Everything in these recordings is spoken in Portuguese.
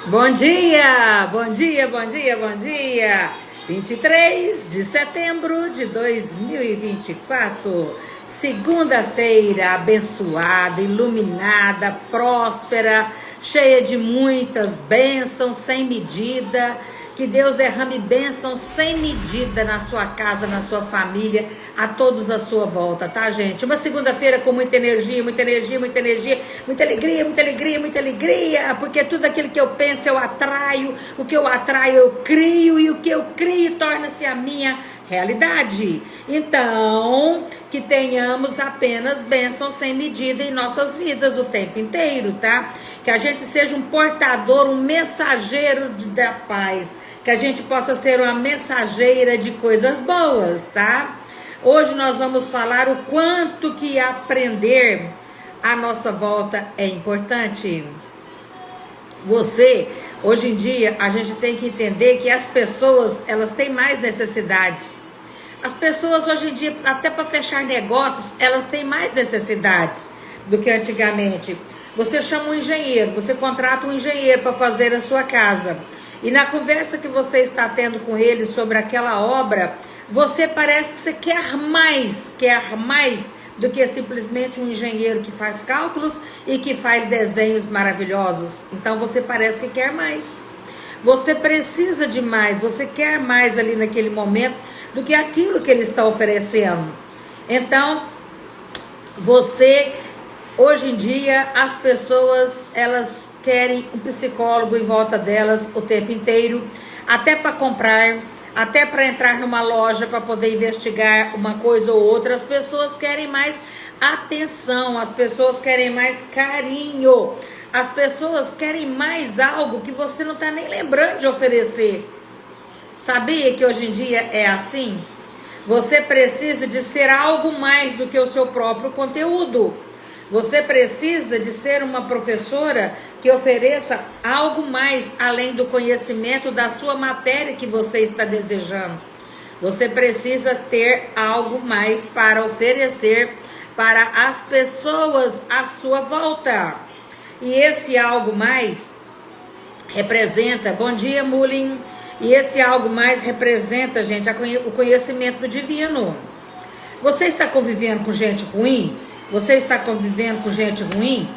Bom dia, bom dia, bom dia, bom dia. 23 de setembro de 2024, segunda-feira abençoada, iluminada, próspera, cheia de muitas bênçãos sem medida. Que Deus derrame bênçãos sem medida na sua casa, na sua família, a todos à sua volta, tá, gente? Uma segunda-feira com muita energia, muita energia, muita energia, muita alegria, muita alegria, muita alegria, porque tudo aquilo que eu penso eu atraio, o que eu atraio eu crio, e o que eu crio torna-se a minha realidade. Então, que tenhamos apenas bênçãos sem medida em nossas vidas o tempo inteiro, tá? Que a gente seja um portador, um mensageiro da paz, que a gente possa ser uma mensageira de coisas boas, tá? Hoje nós vamos falar o quanto que aprender à nossa volta é importante. Hoje em dia, a gente tem que entender que as pessoas, elas têm mais necessidades. As pessoas hoje em dia, até para fechar negócios, elas têm mais necessidades do que antigamente. Você chama um engenheiro, você contrata um engenheiro para fazer a sua casa. E na conversa que você está tendo com ele sobre aquela obra, você parece que você quer mais do que simplesmente um engenheiro que faz cálculos e que faz desenhos maravilhosos. Então você parece que quer mais. Você precisa de mais, você quer mais ali naquele momento do que aquilo que ele está oferecendo. Então, hoje em dia, as pessoas, elas querem um psicólogo em volta delas o tempo inteiro, até para comprar, até para entrar numa loja para poder investigar uma coisa ou outra. As pessoas querem mais atenção, as pessoas querem mais carinho, as pessoas querem mais algo que você não está nem lembrando de oferecer. Sabia que hoje em dia é assim? Você precisa de ser algo mais do que o seu próprio conteúdo. Você precisa de ser uma professora que ofereça algo mais além do conhecimento da sua matéria que você está desejando. Você precisa ter algo mais para oferecer para as pessoas à sua volta. E esse algo mais representa, bom dia, Mulin, e esse algo mais representa, gente, o conhecimento do divino. Você está convivendo com gente ruim? Você está convivendo com gente ruim?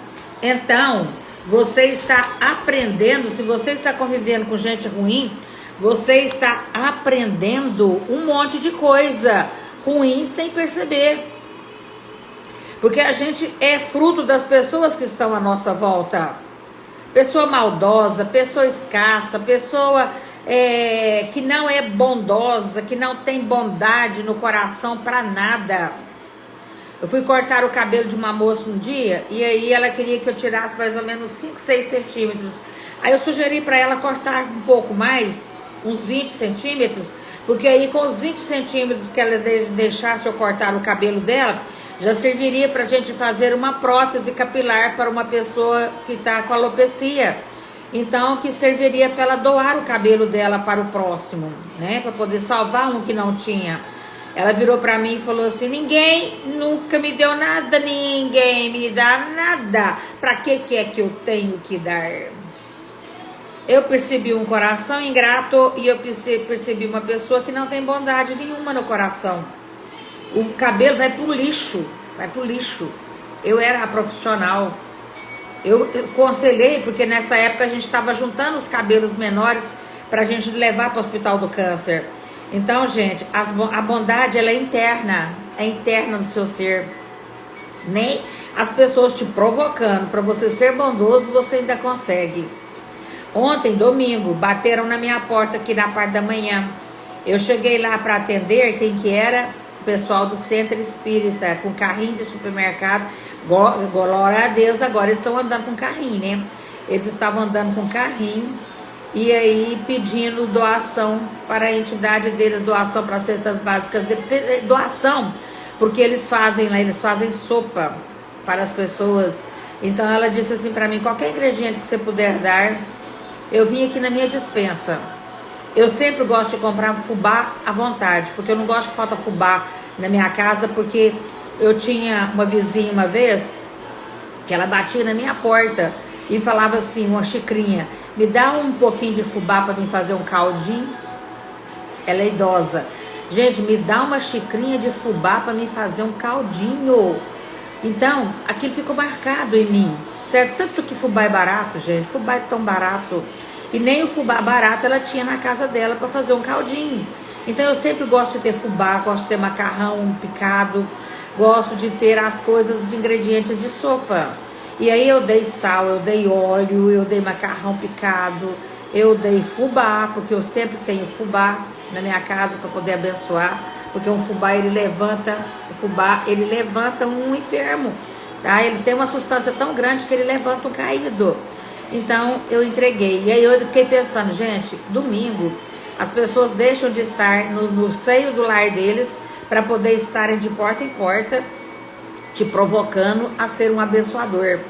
Então, você está aprendendo. Se você está convivendo com gente ruim, você está aprendendo um monte de coisa ruim sem perceber. Porque a gente é fruto das pessoas que estão à nossa volta. Pessoa maldosa, pessoa escassa, pessoa que não é bondosa, que não tem bondade no coração para nada. Eu fui cortar o cabelo de uma moça um dia, e aí ela queria que eu tirasse mais ou menos 5, 6 centímetros. Aí eu sugeri para ela cortar um pouco mais, uns 20 centímetros, porque aí com os 20 centímetros que ela deixasse eu cortar o cabelo dela, já serviria para a gente fazer uma prótese capilar para uma pessoa que está com alopecia. Então, que serviria para ela doar o cabelo dela para o próximo, né? Para poder salvar um que não tinha. Ela virou para mim e falou assim: ninguém nunca me deu nada, ninguém me dá nada. Para que é que eu tenho que dar? Eu percebi um coração ingrato e eu percebi uma pessoa que não tem bondade nenhuma no coração. O cabelo vai pro lixo, vai pro lixo. Eu era a profissional. Eu aconselhei, porque nessa época a gente estava juntando os cabelos menores para a gente levar para o Hospital do Câncer. Então, gente, a bondade, ela é interna no seu ser. Nem as pessoas te provocando para você ser bondoso, você ainda consegue. Ontem, domingo, bateram na minha porta aqui na parte da manhã. Eu cheguei lá para atender, quem que era? O pessoal do Centro Espírita, com carrinho de supermercado. Glória a Deus, agora estão andando com carrinho, né? Eles estavam andando com carrinho. E aí pedindo doação para a entidade deles, doação para cestas básicas, doação, porque eles fazem lá, eles fazem sopa para as pessoas. Então ela disse assim para mim: qualquer ingrediente que você puder dar, eu vim aqui na minha despensa. Eu sempre gosto de comprar fubá à vontade, porque eu não gosto que falta fubá na minha casa, porque eu tinha uma vizinha uma vez que ela batia na minha porta e falava assim, uma xicrinha, me dá um pouquinho de fubá para mim fazer um caldinho. Ela é idosa. Gente, me dá uma xicrinha de fubá para mim fazer um caldinho. Então, aquilo ficou marcado em mim, certo? Tanto que fubá é barato, gente, fubá é tão barato. E nem o fubá barato ela tinha na casa dela para fazer um caldinho. Então eu sempre gosto de ter fubá, gosto de ter macarrão picado, gosto de ter as coisas de ingredientes de sopa. E aí eu dei sal, eu dei óleo, eu dei macarrão picado, eu dei fubá, porque eu sempre tenho fubá na minha casa para poder abençoar, porque um fubá ele levanta um enfermo, tá? Ele tem uma substância tão grande que ele levanta um caído. Então eu entreguei. E aí eu fiquei pensando, gente, domingo as pessoas deixam de estar no seio do lar deles para poder estarem de porta em porta, te provocando a ser um abençoador.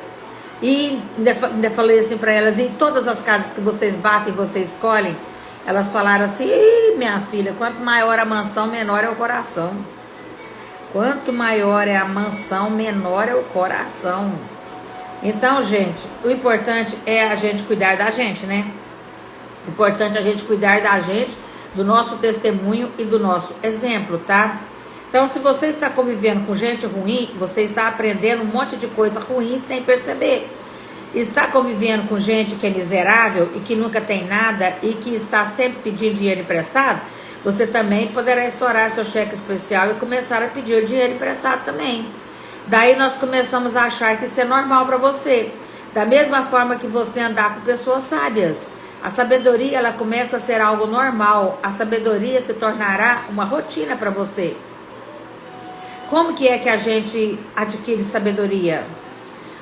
E ainda falei assim para elas, em todas as casas que vocês batem, vocês escolhem, elas falaram assim, minha filha, quanto maior a mansão, menor é o coração. Quanto maior é a mansão, menor é o coração. Então, gente, o importante é a gente cuidar da gente, né? O importante é a gente cuidar da gente, do nosso testemunho e do nosso exemplo, tá? Então, se você está convivendo com gente ruim, você está aprendendo um monte de coisa ruim sem perceber. Está convivendo com gente que é miserável e que nunca tem nada e que está sempre pedindo dinheiro emprestado, você também poderá estourar seu cheque especial e começar a pedir dinheiro emprestado também. Daí nós começamos a achar que isso é normal para você. Da mesma forma que você andar com pessoas sábias. A sabedoria, ela começa a ser algo normal. A sabedoria se tornará uma rotina para você. Como que é que a gente adquire sabedoria?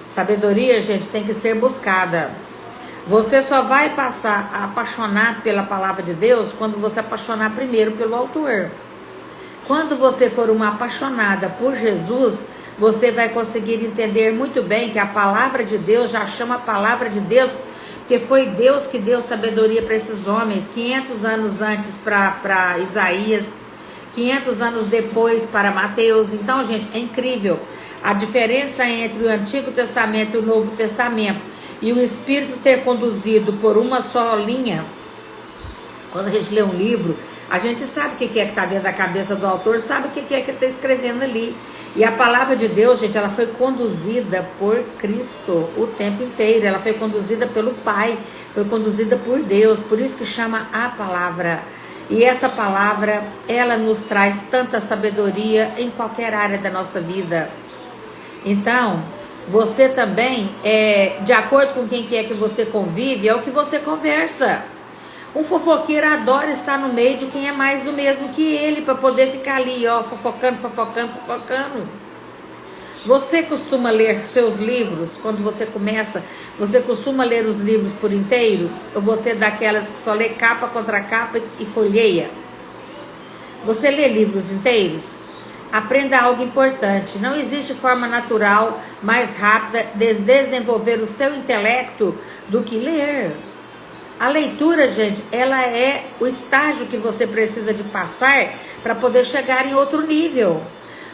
Sabedoria, gente, tem que ser buscada. Você só vai passar a apaixonar pela palavra de Deus quando você apaixonar primeiro pelo autor. Quando você for uma apaixonada por Jesus, você vai conseguir entender muito bem que a palavra de Deus já chama a palavra de Deus, porque foi Deus que deu sabedoria para esses homens, 500 anos antes para Isaías, 500 anos depois para Mateus. Então, gente, é incrível a diferença entre o Antigo Testamento e o Novo Testamento. E o Espírito ter conduzido por uma só linha. Quando a gente lê um livro, a gente sabe o que é que está dentro da cabeça do autor, sabe o que é que ele está escrevendo ali. E a palavra de Deus, gente, ela foi conduzida por Cristo o tempo inteiro. Ela foi conduzida pelo Pai, foi conduzida por Deus. Por isso que chama a palavra. E essa palavra, ela nos traz tanta sabedoria em qualquer área da nossa vida. Então, você também, de acordo com quem quer que você convive, é o que você conversa. Um fofoqueiro adora estar no meio de quem é mais do mesmo que ele, para poder ficar ali, ó, fofocando. Você costuma ler seus livros, quando você começa, você costuma ler os livros por inteiro? Ou você é daquelas que só lê capa contra capa e folheia? Você lê livros inteiros? Aprenda algo importante. Não existe forma natural mais rápida de desenvolver o seu intelecto do que ler. A leitura, gente, ela é o estágio que você precisa de passar para poder chegar em outro nível.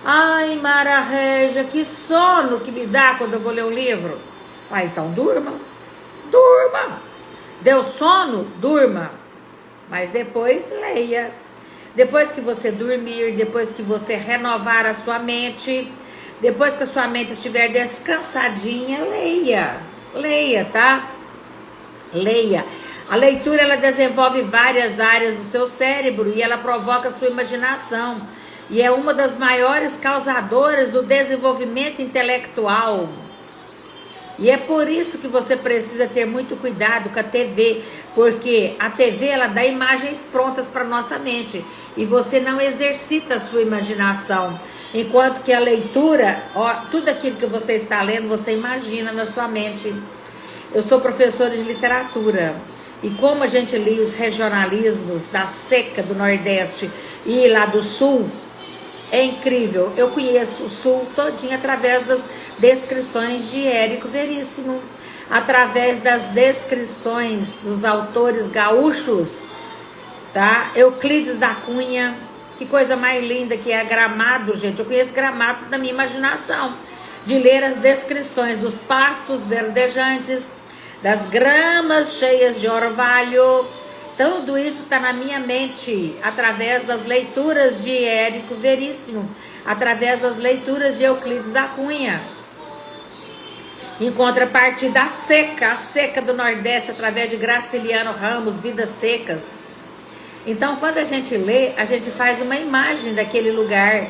Ai, Mara Régia, que sono que me dá quando eu vou ler um livro. Ah, então durma. Deu sono? Durma. Mas depois leia. Depois que você dormir, depois que você renovar a sua mente, depois que a sua mente estiver descansadinha, leia, tá? Leia. A leitura, ela desenvolve várias áreas do seu cérebro e ela provoca a sua imaginação. E é uma das maiores causadoras do desenvolvimento intelectual. E é por isso que você precisa ter muito cuidado com a TV, porque a TV, ela dá imagens prontas para nossa mente e você não exercita a sua imaginação. Enquanto que a leitura, ó, tudo aquilo que você está lendo, você imagina na sua mente. Eu sou professora de literatura e como a gente lia os regionalismos da seca do Nordeste e lá do Sul, é incrível. Eu conheço o Sul todinho através das descrições de Érico Veríssimo, através das descrições dos autores gaúchos, tá? Euclides da Cunha, que coisa mais linda que é Gramado, gente. Eu conheço Gramado da minha imaginação, de ler as descrições dos pastos verdejantes, das gramas cheias de orvalho. Tudo isso está na minha mente, através das leituras de Érico Veríssimo, através das leituras de Euclides da Cunha. Em contrapartida, a seca do Nordeste, através de Graciliano Ramos, Vidas Secas. Então, quando a gente lê, a gente faz uma imagem daquele lugar.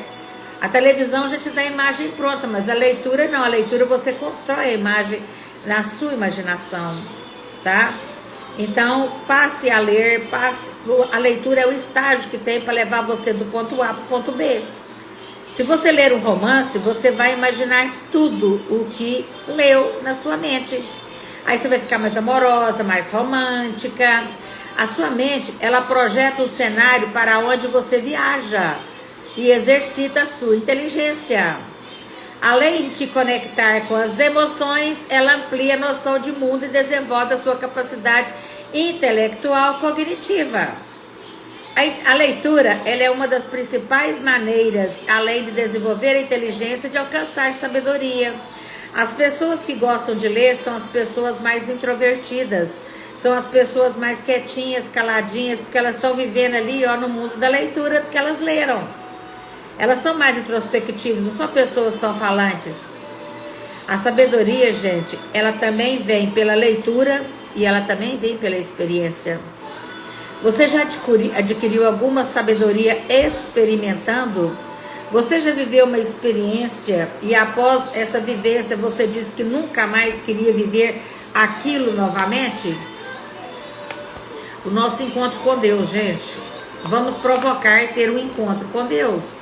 A televisão a gente dá a imagem pronta, mas a leitura não. A leitura você constrói a imagem na sua imaginação, tá? Então, passe a ler, a leitura é o estágio que tem para levar você do ponto A para o ponto B. Se você ler um romance, você vai imaginar tudo o que leu na sua mente. Aí você vai ficar mais amorosa, mais romântica. A sua mente, ela projeta o cenário para onde você viaja e exercita a sua inteligência. Além de te conectar com as emoções, ela amplia a noção de mundo e desenvolve a sua capacidade intelectual cognitiva. A leitura, ela é uma das principais maneiras, além de desenvolver a inteligência, de alcançar sabedoria. As pessoas que gostam de ler são as pessoas mais introvertidas, são as pessoas mais quietinhas, caladinhas, porque elas estão vivendo ali, ó, no mundo da leitura que elas leram. Elas são mais introspectivas, não são pessoas tão falantes. A sabedoria, gente, ela também vem pela leitura e ela também vem pela experiência. Você já adquiriu alguma sabedoria experimentando? Você já viveu uma experiência e após essa vivência você disse que nunca mais queria viver aquilo novamente? O nosso encontro com Deus, gente. Vamos provocar ter um encontro com Deus.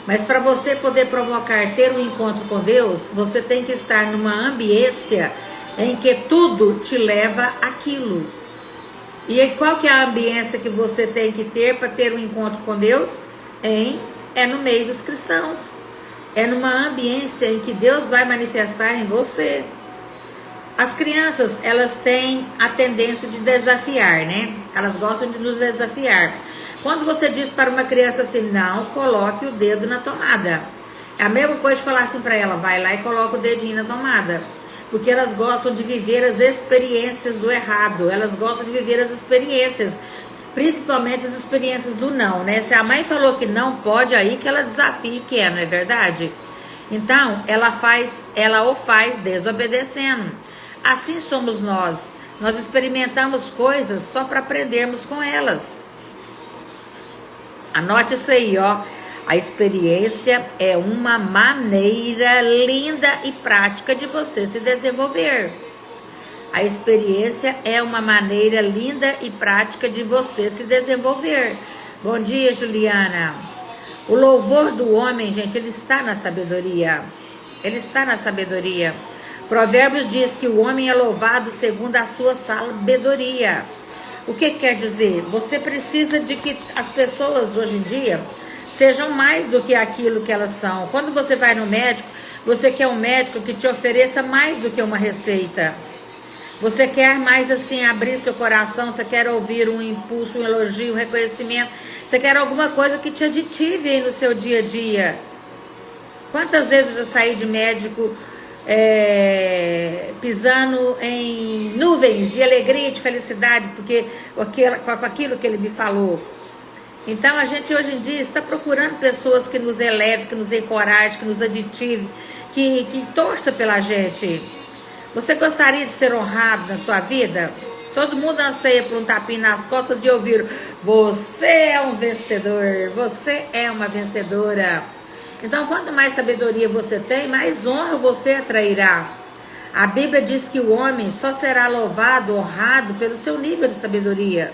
Mas para você poder provocar ter um encontro com Deus, você tem que estar numa ambiência em que tudo te leva àquilo. E aí, qual que é a ambiência que você tem que ter para ter um encontro com Deus? É no meio dos cristãos. É numa ambiência em que Deus vai manifestar em você. As crianças, elas têm a tendência de desafiar, né? Elas gostam de nos desafiar. Quando você diz para uma criança assim, não coloque o dedo na tomada. É a mesma coisa de falar assim para ela, vai lá e coloca o dedinho na tomada. Porque elas gostam de viver as experiências do errado. Elas gostam de viver as experiências. Principalmente as experiências do não, né? Se a mãe falou que não pode, aí que ela desafia que é, não é verdade? Então, ela o faz desobedecendo. Assim somos nós. Nós experimentamos coisas só para aprendermos com elas. Anote isso aí, ó. A experiência é uma maneira linda e prática de você se desenvolver. A experiência é uma maneira linda e prática de você se desenvolver. Bom dia, Juliana. O louvor do homem, gente, ele está na sabedoria. Ele está na sabedoria. Provérbios diz que o homem é louvado segundo a sua sabedoria. O que quer dizer? Você precisa de que as pessoas hoje em dia sejam mais do que aquilo que elas são. Quando você vai no médico, você quer um médico que te ofereça mais do que uma receita. Você quer mais assim, abrir seu coração, você quer ouvir um impulso, um elogio, um reconhecimento. Você quer alguma coisa que te aditive aí no seu dia a dia. Quantas vezes eu já saí de médico pisando em nuvens de alegria e de felicidade, porque com aquilo que ele me falou. Então a gente hoje em dia está procurando pessoas que nos elevem, que nos encorajem, que nos aditivem, que torçam pela gente. Você gostaria de ser honrado na sua vida? Todo mundo anseia por um tapinha nas costas de ouvir: você é um vencedor, você é uma vencedora. Então, quanto mais sabedoria você tem, mais honra você atrairá. A Bíblia diz que o homem só será louvado, honrado pelo seu nível de sabedoria.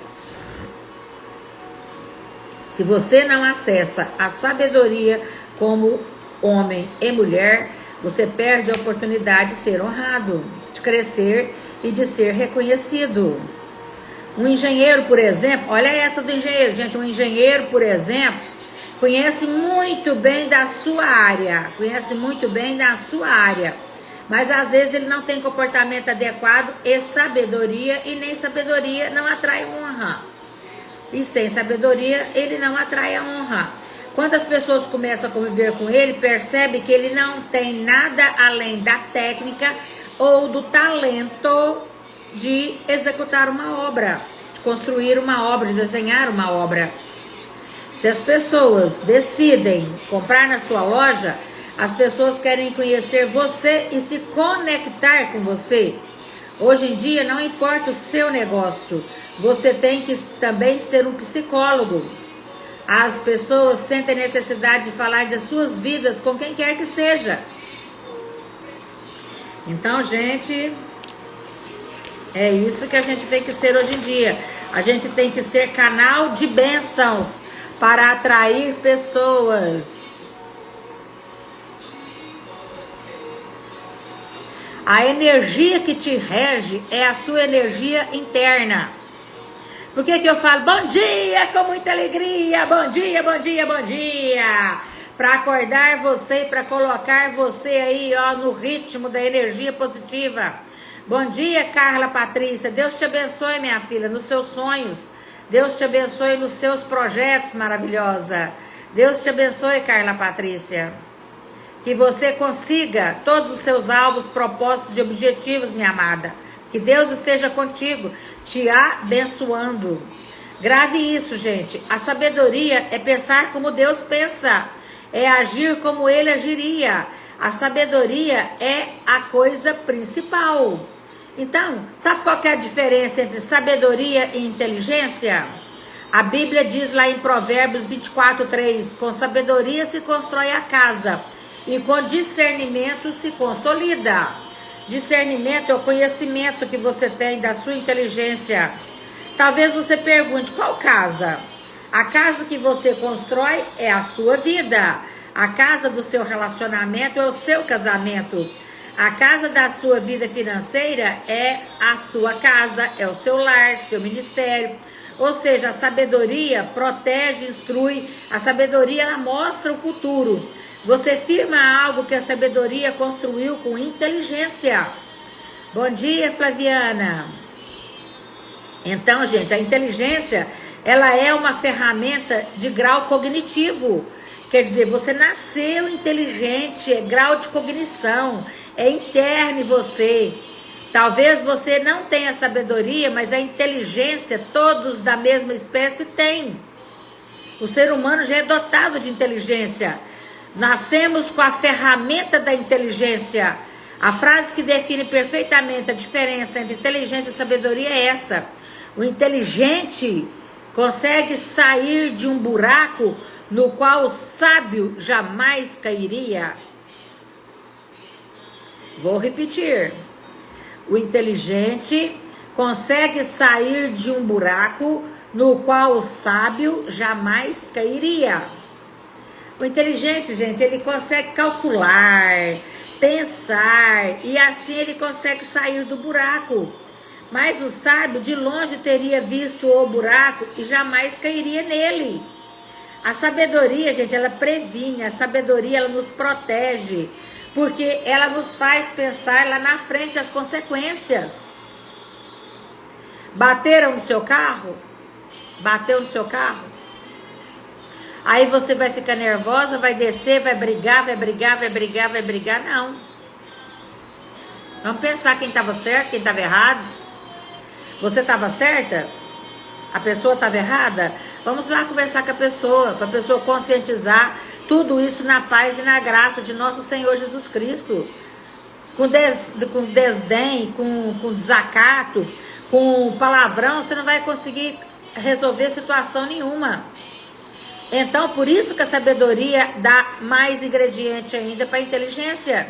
Se você não acessa a sabedoria como homem e mulher, você perde a oportunidade de ser honrado, de crescer e de ser reconhecido. Um engenheiro, por exemplo, olha essa do engenheiro, gente. Um engenheiro, por exemplo, conhece muito bem da sua área, mas às vezes ele não tem comportamento adequado e sabedoria, e nem sabedoria não atrai honra. E sem sabedoria ele não atrai a honra. Quando as pessoas começam a conviver com ele, percebe que ele não tem nada além da técnica ou do talento de executar uma obra, de construir uma obra, de desenhar uma obra. Se as pessoas decidem comprar na sua loja, as pessoas querem conhecer você e se conectar com você. Hoje em dia, não importa o seu negócio, você tem que também ser um psicólogo. As pessoas sentem necessidade de falar das suas vidas com quem quer que seja. Então, gente, é isso que a gente tem que ser hoje em dia. A gente tem que ser canal de bênçãos para atrair pessoas. A energia que te rege é a sua energia interna. Por que eu falo bom dia com muita alegria? Bom dia, bom dia, bom dia. Para acordar você e para colocar você aí, ó, no ritmo da energia positiva. Bom dia, Carla Patrícia. Deus te abençoe, minha filha, nos seus sonhos. Deus te abençoe nos seus projetos, maravilhosa. Deus te abençoe, Carla Patrícia. Que você consiga todos os seus alvos, propósitos e objetivos, minha amada. Que Deus esteja contigo, te abençoando. Grave isso, gente. A sabedoria é pensar como Deus pensa. É agir como Ele agiria. A sabedoria é a coisa principal. Então, sabe qual que é a diferença entre sabedoria e inteligência? A Bíblia diz lá em Provérbios 24:3, com sabedoria se constrói a casa, e com discernimento se consolida. Discernimento é o conhecimento que você tem da sua inteligência. Talvez você pergunte, qual casa? A casa que você constrói é a sua vida. A casa do seu relacionamento é o seu casamento. A casa da sua vida financeira é a sua casa, é o seu lar, seu ministério. Ou seja, a sabedoria protege, instrui. A sabedoria, ela mostra o futuro. Você firma algo que a sabedoria construiu com inteligência. Bom dia, Flaviana. Então, gente, a inteligência, ela é uma ferramenta de grau cognitivo. Quer dizer, você nasceu inteligente, é grau de cognição, é interno em você. Talvez você não tenha sabedoria, mas a inteligência, todos da mesma espécie têm. O ser humano já é dotado de inteligência. Nascemos com a ferramenta da inteligência. A frase que define perfeitamente a diferença entre inteligência e sabedoria é essa. O inteligente consegue sair de um buraco no qual o sábio jamais cairia. Vou repetir. O inteligente consegue sair de um buraco no qual o sábio jamais cairia. O inteligente, gente, ele consegue calcular, pensar, e assim ele consegue sair do buraco. Mas o sábio de longe teria visto o buraco e jamais cairia nele. A sabedoria, gente, ela previne, a sabedoria ela nos protege, porque ela nos faz pensar lá na frente as consequências. Bateram no seu carro? Bateu no seu carro? Aí você vai ficar nervosa, vai descer, vai brigar, vai brigar, vai brigar, vai brigar. Não. Vamos pensar quem estava certo, quem estava errado. Você estava certa? A pessoa estava errada? Vamos lá conversar com a pessoa, para a pessoa conscientizar tudo isso na paz e na graça de nosso Senhor Jesus Cristo. Com desdém, com desacato, com palavrão, você não vai conseguir resolver situação nenhuma. Então, por isso que a sabedoria dá mais ingrediente ainda para a inteligência.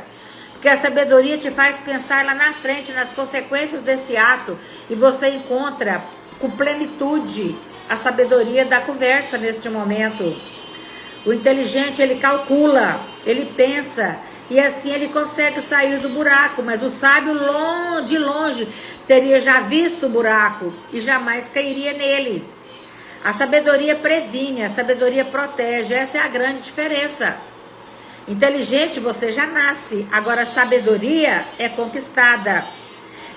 Porque a sabedoria te faz pensar lá na frente, nas consequências desse ato. E você encontra com plenitude a sabedoria da conversa neste momento. O inteligente, ele calcula, ele pensa. E assim ele consegue sair do buraco. Mas o sábio, de longe, teria já visto o buraco e jamais cairia nele. A sabedoria previne, a sabedoria protege. Essa é a grande diferença. Inteligente você já nasce, agora a sabedoria é conquistada.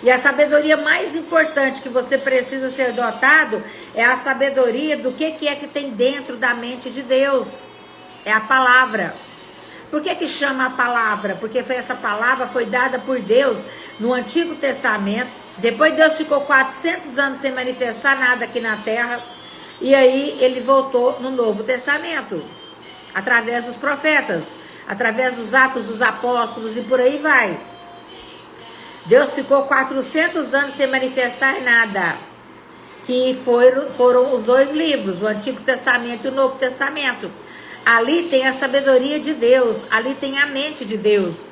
E a sabedoria mais importante que você precisa ser dotado é a sabedoria do que é que tem dentro da mente de Deus. É a palavra. Por que chama a palavra? Porque essa palavra foi dada por Deus no Antigo Testamento Depois Deus ficou 400 anos sem manifestar nada aqui na terra. E aí ele voltou no Novo Testamento, através dos profetas, através dos Atos dos Apóstolos e por aí vai. Deus ficou 400 anos sem manifestar nada, que foram os dois livros, o Antigo Testamento e o Novo Testamento. Ali tem a sabedoria de Deus, ali tem a mente de Deus.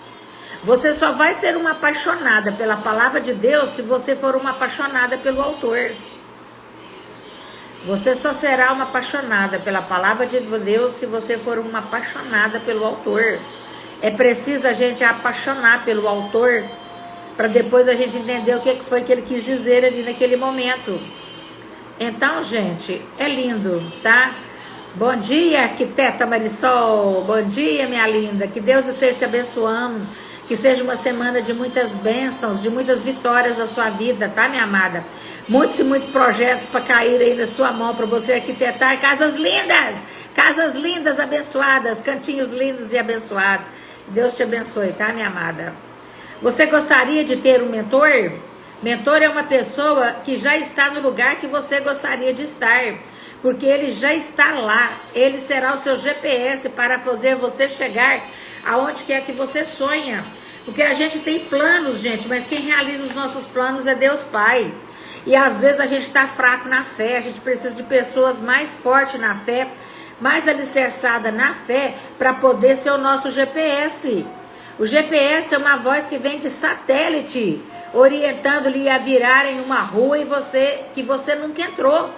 Você só vai ser uma apaixonada pela palavra de Deus se você for uma apaixonada pelo autor. Você só será uma apaixonada pela palavra de Deus se você for uma apaixonada pelo autor. É preciso a gente apaixonar pelo autor para depois a gente entender o que foi que ele quis dizer ali naquele momento. Então, gente, é lindo, tá? Bom dia, arquiteta Marisol. Bom dia, minha linda. Que Deus esteja te abençoando. Que seja uma semana de muitas bênçãos, de muitas vitórias na sua vida, tá, minha amada? Muitos e muitos projetos para cair aí na sua mão, para você arquitetar casas lindas, abençoadas, cantinhos lindos e abençoados. Deus te abençoe, tá, minha amada? Você gostaria de ter um mentor? Mentor é uma pessoa que já está no lugar que você gostaria de estar, porque ele já está lá. Ele será o seu GPS para fazer você chegar aonde quer que você sonha. Porque a gente tem planos, gente, mas quem realiza os nossos planos é Deus Pai. E às vezes a gente está fraco na fé, a gente precisa de pessoas mais fortes na fé, mais alicerçadas na fé, para poder ser o nosso GPS. O GPS é uma voz que vem de satélite, orientando-lhe a virar em uma rua que você nunca entrou.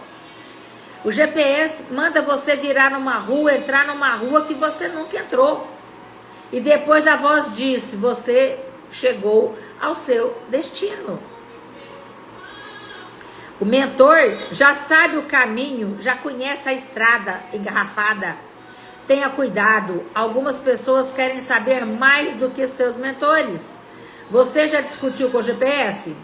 O GPS manda você virar numa rua, entrar numa rua que você nunca entrou. E depois a voz diz, você chegou ao seu destino. O mentor já sabe o caminho, já conhece a estrada engarrafada. Tenha cuidado, algumas pessoas querem saber mais do que seus mentores. Você já discutiu com o GPS?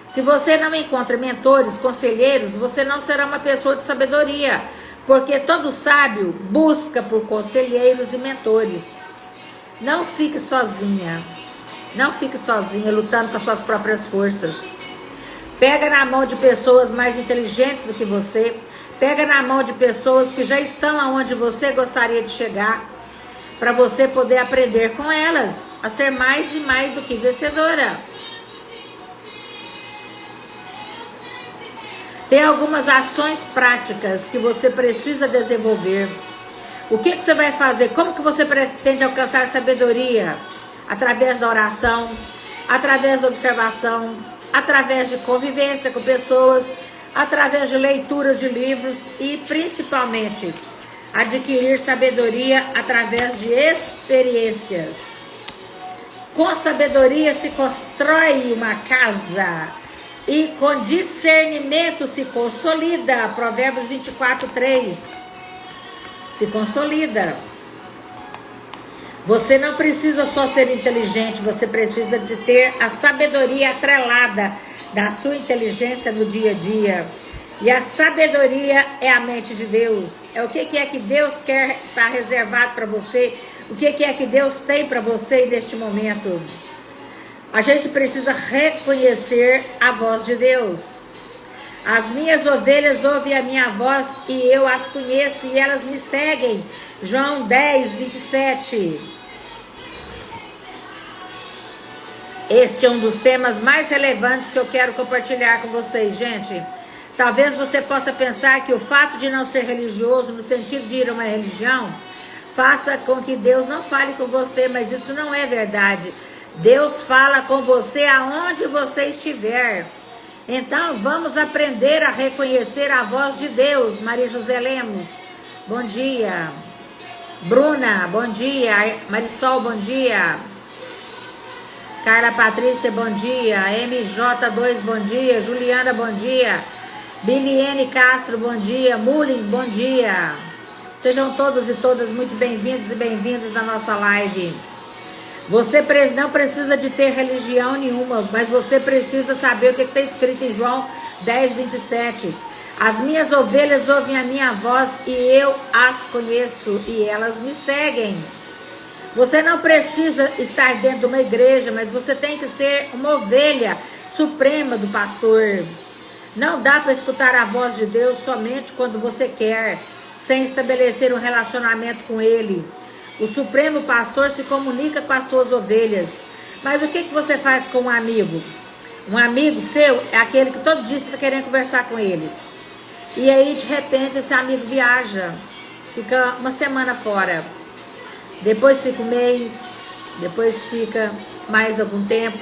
Se você não encontra mentores, conselheiros, você não será uma pessoa de sabedoria, porque todo sábio busca por conselheiros e mentores. Não fique sozinha lutando com as suas próprias forças. Pega na mão de pessoas mais inteligentes do que você. Pega na mão de pessoas que já estão aonde você gostaria de chegar, para você poder aprender com elas, a ser mais e mais do que vencedora. Tem algumas ações práticas que você precisa desenvolver. O que você vai fazer? Como que você pretende alcançar sabedoria? Através da oração, através da observação, através de convivência com pessoas, através de leituras de livros e principalmente adquirir sabedoria através de experiências. Com sabedoria se constrói uma casa e com discernimento se consolida. Provérbios 24:3. Se consolida. Você não precisa só ser inteligente, você precisa de ter a sabedoria atrelada da sua inteligência no dia a dia. E a sabedoria é a mente de Deus. É o que é que Deus quer estar reservado para você. O que é que Deus tem para você neste momento. A gente precisa reconhecer a voz de Deus. As minhas ovelhas ouvem a minha voz e eu as conheço e elas me seguem. João 10:27. Este é um dos temas mais relevantes que eu quero compartilhar com vocês, gente. Talvez você possa pensar que o fato de não ser religioso, no sentido de ir a uma religião, faça com que Deus não fale com você, mas isso não é verdade. Deus fala com você aonde você estiver. Então, vamos aprender a reconhecer a voz de Deus. Maria José Lemos, bom dia. Bruna, bom dia. Marisol, bom dia. Carla Patrícia, bom dia. MJ2, bom dia. Juliana, bom dia. Biliene Castro, bom dia. Mulin, bom dia. Sejam todos e todas muito bem-vindos e bem-vindas na nossa live. Você não precisa de ter religião nenhuma, mas você precisa saber o que está escrito em João 10:27. As minhas ovelhas ouvem a minha voz e eu as conheço e elas me seguem. Você não precisa estar dentro de uma igreja, mas você tem que ser uma ovelha suprema do pastor. Não dá para escutar a voz de Deus somente quando você quer, sem estabelecer um relacionamento com Ele. O supremo pastor se comunica com as suas ovelhas. Mas o que você faz com um amigo? Um amigo seu é aquele que todo dia você está querendo conversar com ele. E aí, de repente, esse amigo viaja, fica uma semana fora. Depois fica um mês, depois fica mais algum tempo.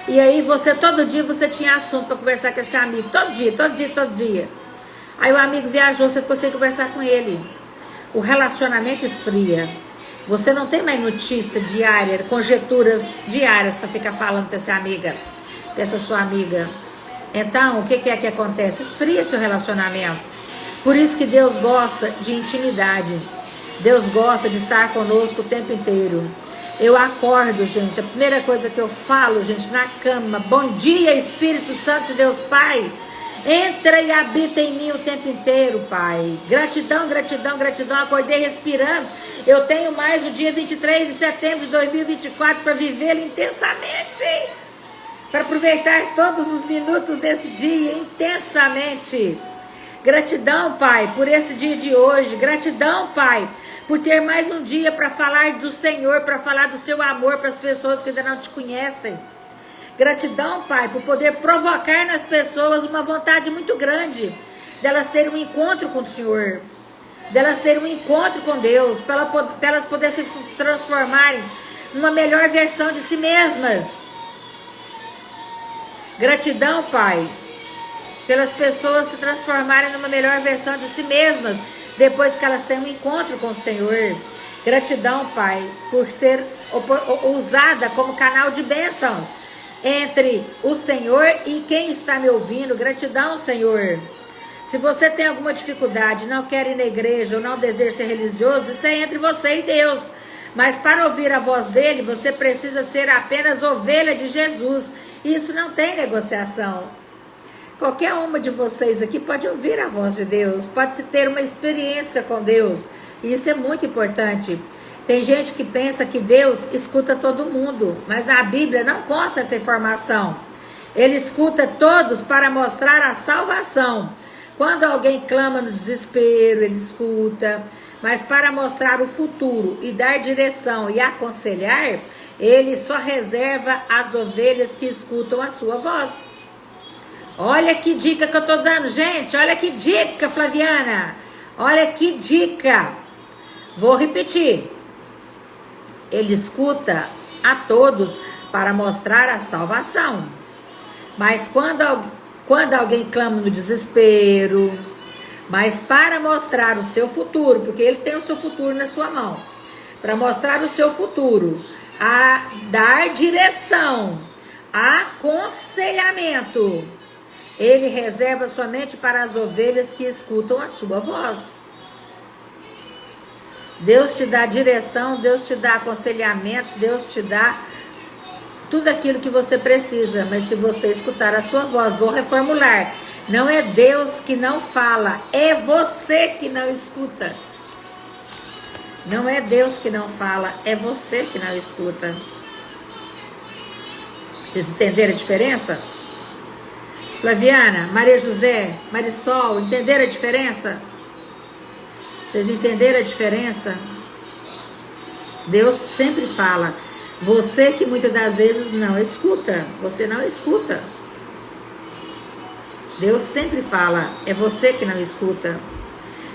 E aí, todo dia você tinha assunto para conversar com esse amigo. Todo dia. Aí o amigo viajou, você ficou sem conversar com ele. O relacionamento esfria. Você não tem mais notícia diária, conjecturas diárias para ficar falando para essa amiga, para essa sua amiga. Então, o que é que acontece? Esfria seu relacionamento. Por isso que Deus gosta de intimidade. Deus gosta de estar conosco o tempo inteiro. Eu acordo, gente, a primeira coisa que eu falo, gente, na cama: bom dia, Espírito Santo de Deus Pai. Entra e habita em mim o tempo inteiro, Pai. Gratidão, gratidão, gratidão. Acordei respirando. Eu tenho mais o dia 23 de setembro de 2024 para vivê-lo intensamente. Para aproveitar todos os minutos desse dia intensamente. Gratidão, Pai, por esse dia de hoje. Gratidão, Pai, por ter mais um dia para falar do Senhor, para falar do seu amor para as pessoas que ainda não te conhecem. Gratidão, Pai, por poder provocar nas pessoas uma vontade muito grande delas terem um encontro com o Senhor, delas terem um encontro com Deus, para elas poderem se transformarem numa melhor versão de si mesmas. Gratidão, Pai, pelas pessoas se transformarem numa melhor versão de si mesmas depois que elas têm um encontro com o Senhor. Gratidão, Pai, por ser usada como canal de bênçãos entre o Senhor e quem está me ouvindo. Gratidão, Senhor. Se você tem alguma dificuldade, não quer ir na igreja ou não deseja ser religioso, isso é entre você e Deus. Mas para ouvir a voz dele, você precisa ser apenas ovelha de Jesus. Isso não tem negociação. Qualquer uma de vocês aqui pode ouvir a voz de Deus, pode ter uma experiência com Deus. E isso é muito importante. Tem gente que pensa que Deus escuta todo mundo, mas na Bíblia não consta essa informação. Ele escuta todos para mostrar a salvação. Quando alguém clama no desespero, ele escuta. Mas para mostrar o futuro e dar direção e aconselhar, ele só reserva as ovelhas que escutam a sua voz. Olha que dica que eu estou dando, gente. Olha que dica, Flaviana. Olha que dica. Vou repetir. Ele escuta a todos para mostrar a salvação. Mas quando alguém clama no desespero, mas para mostrar o seu futuro, porque ele tem o seu futuro na sua mão, para mostrar o seu futuro, a dar direção, aconselhamento, ele reserva somente para as ovelhas que escutam a sua voz. Deus te dá direção, Deus te dá aconselhamento, Deus te dá tudo aquilo que você precisa, mas se você escutar a sua voz, vou reformular, não é Deus que não fala, é você que não escuta. Não é Deus que não fala, é você que não escuta. Vocês entenderam a diferença? Flaviana, Maria José, Marisol, entenderam a diferença? Vocês entenderam a diferença? Deus sempre fala. Você que muitas das vezes não escuta. Você não escuta. Deus sempre fala. É você que não escuta.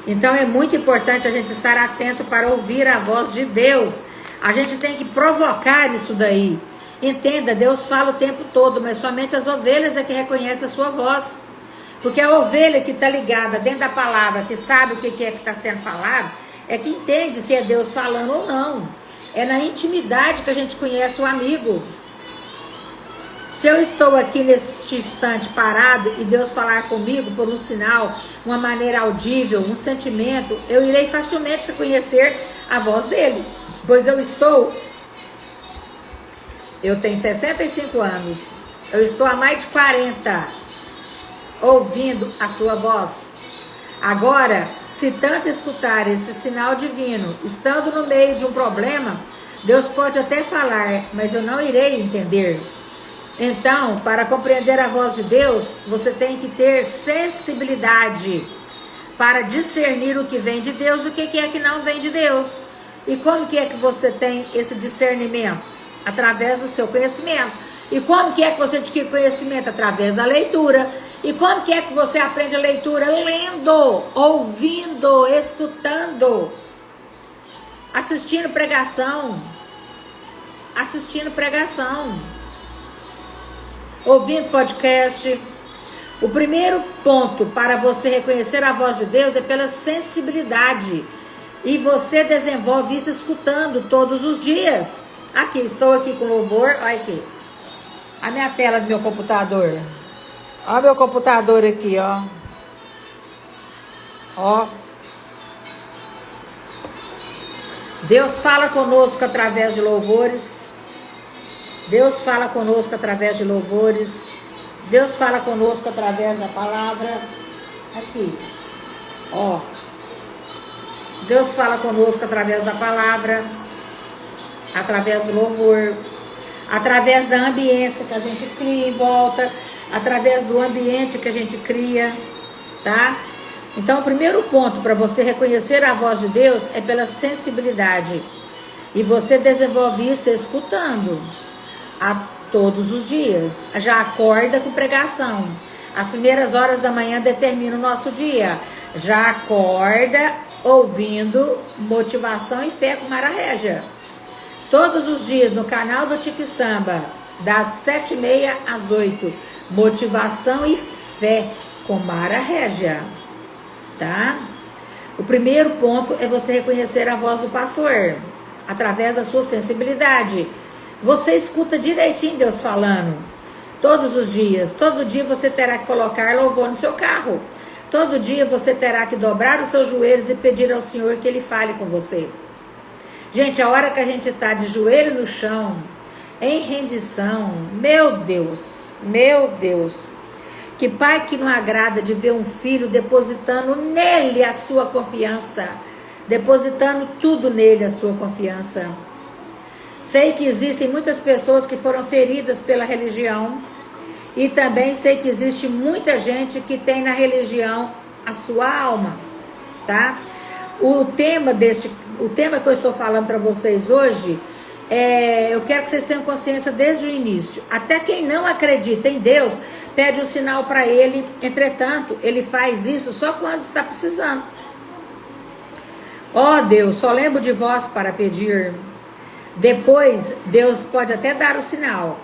Então é muito importante a gente estar atento para ouvir a voz de Deus. A gente tem que provocar isso daí. Entenda, Deus fala o tempo todo, mas somente as ovelhas é que reconhecem a sua voz. Porque a ovelha que está ligada dentro da palavra, que sabe o que é que está sendo falado, é que entende se é Deus falando ou não. É na intimidade que a gente conhece o amigo. Se eu estou aqui nesse instante parado e Deus falar comigo por um sinal, uma maneira audível, um sentimento, eu irei facilmente reconhecer a voz dele. Pois eu tenho 65 anos, eu estou há mais de 40 ouvindo a sua voz. Agora, se tanto escutar este sinal divino, estando no meio de um problema, Deus pode até falar, mas eu não irei entender. Então, para compreender a voz de Deus, você tem que ter sensibilidade para discernir o que vem de Deus e o que é que não vem de Deus. E como que é que você tem esse discernimento? Através do seu conhecimento. E como que é que você adquire conhecimento? Através da leitura. E como que é que você aprende a leitura? Lendo, ouvindo, escutando, assistindo pregação, ouvindo podcast. O primeiro ponto para você reconhecer a voz de Deus é pela sensibilidade. E você desenvolve isso escutando todos os dias. Aqui, estou aqui com louvor. Olha aqui. A minha tela do meu computador. Olha o meu computador aqui, ó. Ó. Deus fala conosco através de louvores. Deus fala conosco através de louvores. Deus fala conosco através da palavra. Aqui. Ó. Deus fala conosco através da palavra, através do louvor, através da ambiência que a gente cria em volta, através do ambiente que a gente cria, tá? Então, o primeiro ponto para você reconhecer a voz de Deus é pela sensibilidade. E você desenvolve isso escutando a todos os dias. Já acorda com pregação. As primeiras horas da manhã determinam o nosso dia. Já acorda ouvindo motivação e fé com Mara Régia. Todos os dias no canal do Tique Samba, das 7h30 às 8h. Motivação e fé com Mara Régia. Tá? O primeiro ponto é você reconhecer a voz do pastor, através da sua sensibilidade. Você escuta direitinho Deus falando, todos os dias. Todo dia você terá que colocar louvor no seu carro. Todo dia você terá que dobrar os seus joelhos e pedir ao Senhor que Ele fale com você. Gente, a hora que a gente está de joelho no chão, em rendição, meu Deus, que pai que não agrada de ver um filho depositando nele a sua confiança, depositando tudo nele a sua confiança. Sei que existem muitas pessoas que foram feridas pela religião, e também sei que existe muita gente que tem na religião a sua alma, tá? O tema que eu estou falando para vocês hoje, eu quero que vocês tenham consciência desde o início. Até quem não acredita em Deus, pede um sinal para Ele, entretanto, Ele faz isso só quando está precisando. Ó Deus, só lembro de vós para pedir. Depois, Deus pode até dar o sinal,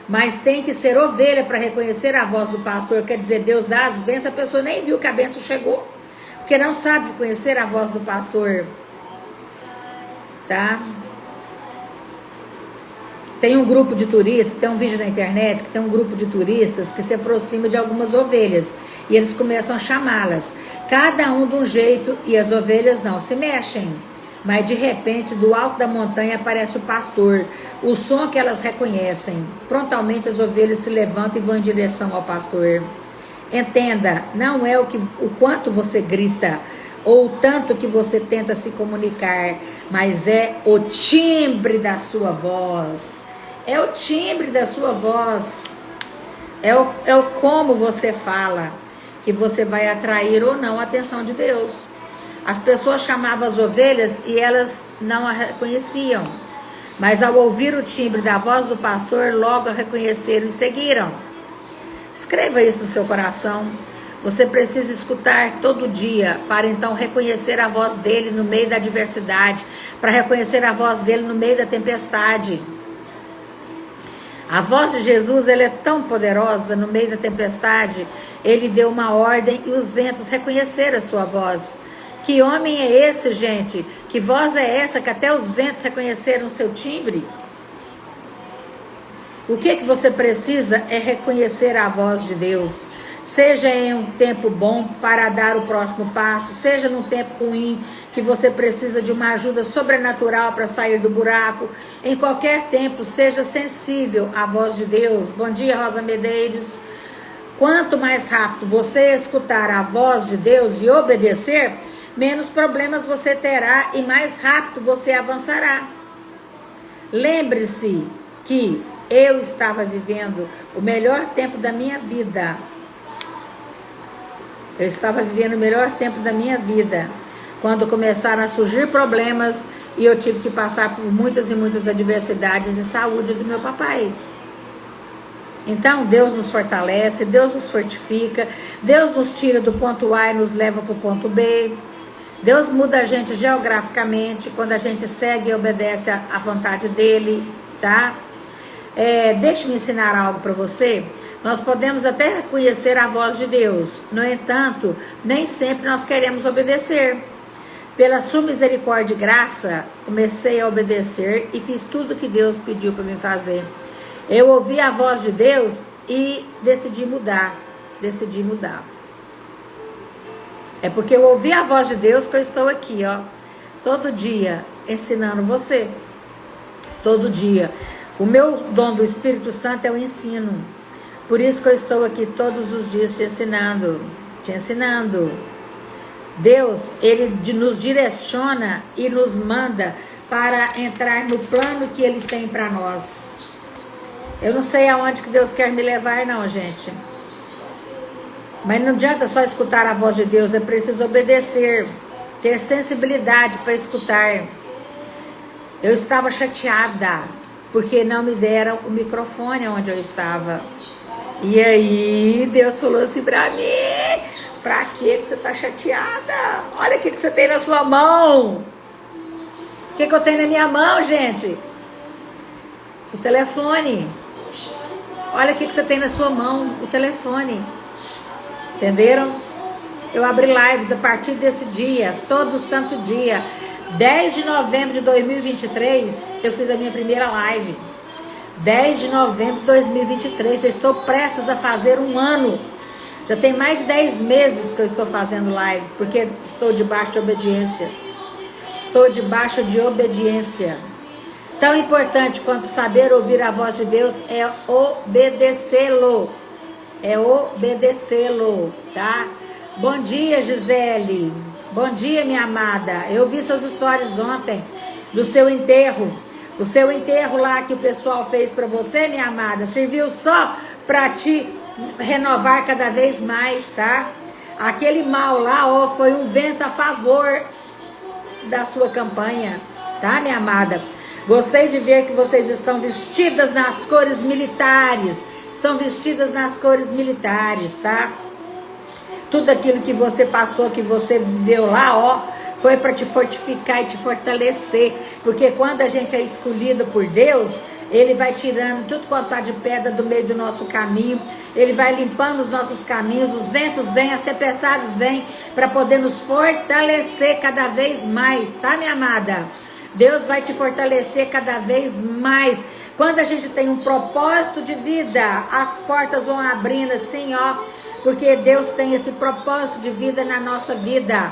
mas tem que ser ovelha para reconhecer a voz do pastor. Quer dizer, Deus dá as bênçãos, a pessoa nem viu que a bênção chegou, porque não sabe reconhecer a voz do pastor, tá? Tem um grupo de turistas, tem um vídeo na internet que tem um grupo de turistas que se aproxima de algumas ovelhas e eles começam a chamá-las, cada um de um jeito, e as ovelhas não se mexem. Mas de repente, do alto da montanha aparece o pastor, o som que elas reconhecem. Prontamente as ovelhas se levantam e vão em direção ao pastor. Entenda, não é o quanto você grita, ou o tanto que você tenta se comunicar, mas é o timbre da sua voz. É o timbre da sua voz. É o como você fala, que você vai atrair ou não a atenção de Deus. As pessoas chamavam as ovelhas e elas não a reconheciam. Mas ao ouvir o timbre da voz do pastor, logo a reconheceram e seguiram. Escreva isso no seu coração. Você precisa escutar todo dia para então reconhecer a voz dele no meio da adversidade, para reconhecer a voz dele no meio da tempestade. A voz de Jesus, ela é tão poderosa no meio da tempestade. Ele deu uma ordem e os ventos reconheceram a sua voz. Que homem é esse, gente? Que voz é essa que até os ventos reconheceram o seu timbre? O que você precisa é reconhecer a voz de Deus. Seja em um tempo bom para dar o próximo passo, seja num tempo ruim que você precisa de uma ajuda sobrenatural para sair do buraco. Em qualquer tempo, seja sensível à voz de Deus. Bom dia, Rosa Medeiros. Quanto mais rápido você escutar a voz de Deus e obedecer, menos problemas você terá e mais rápido você avançará. Lembre-se que eu estava vivendo o melhor tempo da minha vida. Eu estava vivendo o melhor tempo da minha vida, quando começaram a surgir problemas e eu tive que passar por muitas e muitas adversidades de saúde do meu papai. Então Deus nos fortalece, Deus nos fortifica, Deus nos tira do ponto A e nos leva para o ponto B. Deus muda a gente geograficamente quando a gente segue e obedece à vontade dele, tá? Deixe-me ensinar algo para você. Nós podemos até conhecer a voz de Deus, no entanto, nem sempre nós queremos obedecer. Pela sua misericórdia e graça, comecei a obedecer e fiz tudo que Deus pediu para mim fazer. Eu ouvi a voz de Deus e decidi mudar. É porque eu ouvi a voz de Deus que eu estou aqui, ó, todo dia ensinando você. Todo dia. O meu dom do Espírito Santo é o ensino. Por isso que eu estou aqui todos os dias te ensinando. Deus, ele nos direciona e nos manda para entrar no plano que ele tem para nós. Eu não sei aonde que Deus quer me levar, não, gente. Mas não adianta só escutar a voz de Deus, é preciso obedecer, ter sensibilidade para escutar. Eu estava chateada, porque não me deram o microfone onde eu estava. E aí, Deus falou assim para mim: pra que você está chateada? Olha o que você tem na sua mão. O que eu tenho na minha mão, gente? O telefone. Olha o que você tem na sua mão, o telefone. Entenderam? Eu abri lives a partir desse dia, todo santo dia. 10 de novembro de 2023, eu fiz a minha primeira live. 10 de novembro de 2023, já estou prestes a fazer um ano. Já tem mais de 10 meses que eu estou fazendo live, porque estou debaixo de obediência. Tão importante quanto saber ouvir a voz de Deus é obedecê-lo. Tá? Bom dia, Gisele. Bom dia, minha amada. Eu vi seus stories ontem do seu enterro. O seu enterro lá que o pessoal fez para você, minha amada, serviu só para te renovar cada vez mais, tá? Aquele mal lá, ó, foi um vento a favor da sua campanha, tá, minha amada? Gostei de ver que vocês estão vestidas nas cores militares. Tá? Tudo aquilo que você passou, que você viveu lá, ó, foi para te fortificar e te fortalecer. Porque quando a gente é escolhido por Deus, ele vai tirando tudo quanto está de pedra do meio do nosso caminho. Ele vai limpando os nossos caminhos. Os ventos vêm, as tempestades vêm para poder nos fortalecer cada vez mais, tá, minha amada? Deus vai te fortalecer cada vez mais. Quando a gente tem um propósito de vida, as portas vão abrindo assim, ó, porque Deus tem esse propósito de vida na nossa vida.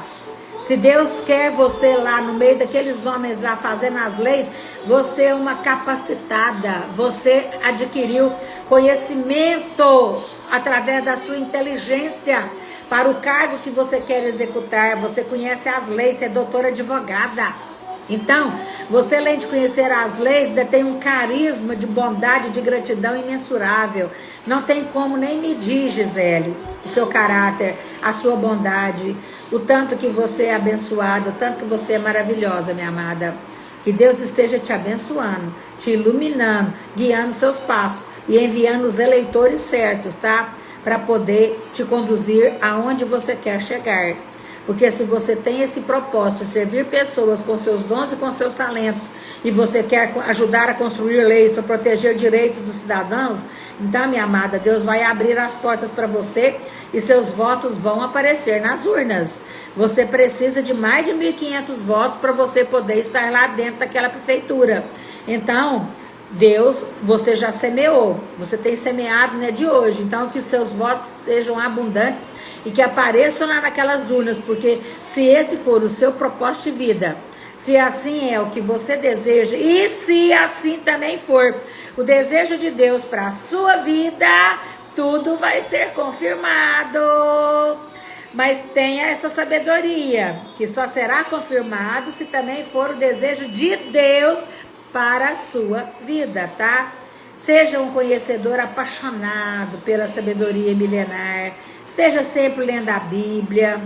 Se Deus quer você lá no meio daqueles homens lá fazendo as leis, você é uma capacitada, você adquiriu conhecimento através da sua inteligência para o cargo que você quer executar. Você conhece as leis, você é doutora advogada. Então, você além de conhecer as leis, tem um carisma de bondade, de gratidão imensurável. Não tem como nem medir, Gisele, o seu caráter, a sua bondade, o tanto que você é abençoada, o tanto que você é maravilhosa, minha amada. Que Deus esteja te abençoando, te iluminando, guiando seus passos e enviando os eleitores certos, tá? Para poder te conduzir aonde você quer chegar. Porque se você tem esse propósito de servir pessoas com seus dons e com seus talentos, e você quer ajudar a construir leis para proteger o direito dos cidadãos, então, minha amada, Deus vai abrir as portas para você e seus votos vão aparecer nas urnas. Você precisa de mais de 1.500 votos para você poder estar lá dentro daquela prefeitura. Então, Deus, você já semeou, você tem semeado, né, de hoje. Então, que os seus votos sejam abundantes e que apareçam lá naquelas urnas, porque se esse for o seu propósito de vida, se assim é o que você deseja, e se assim também for o desejo de Deus para a sua vida, tudo vai ser confirmado. Mas tenha essa sabedoria, que só será confirmado se também for o desejo de Deus para a sua vida, tá? Seja um conhecedor apaixonado pela sabedoria milenar. Esteja sempre lendo a Bíblia.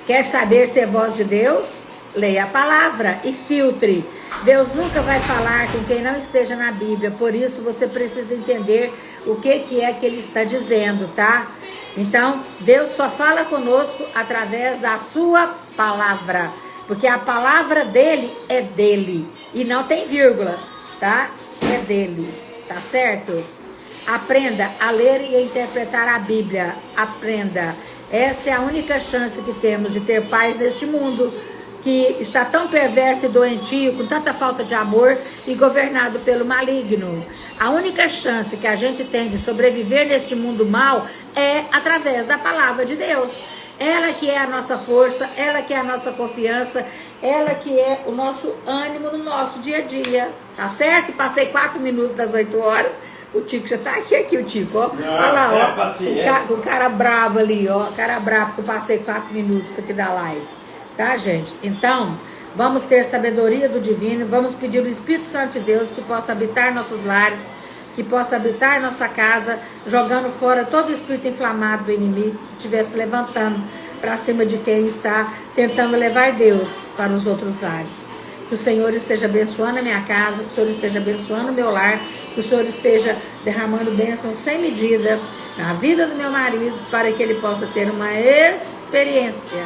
Quer saber se é voz de Deus? Leia a palavra e filtre. Deus nunca vai falar com quem não esteja na Bíblia. Por isso você precisa entender o que é que Ele está dizendo, tá? Então, Deus só fala conosco através da sua palavra. Porque a palavra dele é dele. E não tem vírgula, tá? É dele, tá certo? Aprenda a ler e a interpretar a Bíblia. Aprenda. Essa é a única chance que temos de ter paz neste mundo que está tão perverso e doentio, com tanta falta de amor e governado pelo maligno. A única chance que a gente tem de sobreviver neste mundo mal é através da palavra de Deus. Ela que é a nossa força, ela que é a nossa confiança, ela que é o nosso ânimo no nosso dia a dia. Tá certo? Passei 4 minutos das 8 horas. O Tico já tá aqui o Tico, ó. Olha lá, ó. O cara bravo ali, ó. O cara bravo que eu passei 4 minutos aqui da live. Tá, gente? Então, vamos ter sabedoria do divino, vamos pedir o Espírito Santo de Deus que possa habitar nossos lares, que possa habitar nossa casa, jogando fora todo o espírito inflamado do inimigo que estivesse levantando para cima de quem está tentando levar Deus para os outros lares. Que o Senhor esteja abençoando a minha casa, que o Senhor esteja abençoando o meu lar, que o Senhor esteja derramando bênçãos sem medida na vida do meu marido, para que ele possa ter uma experiência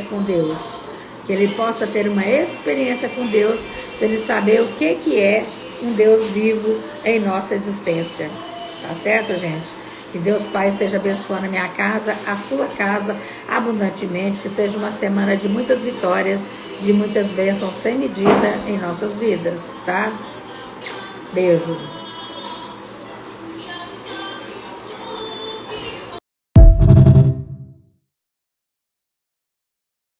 com Deus. Que ele possa ter uma experiência com Deus, para ele saber o que é um Deus vivo em nossa existência. Tá certo, gente? Que Deus Pai esteja abençoando a minha casa, a sua casa, abundantemente. Que seja uma semana de muitas vitórias, de muitas bênçãos sem medida em nossas vidas, tá? Beijo.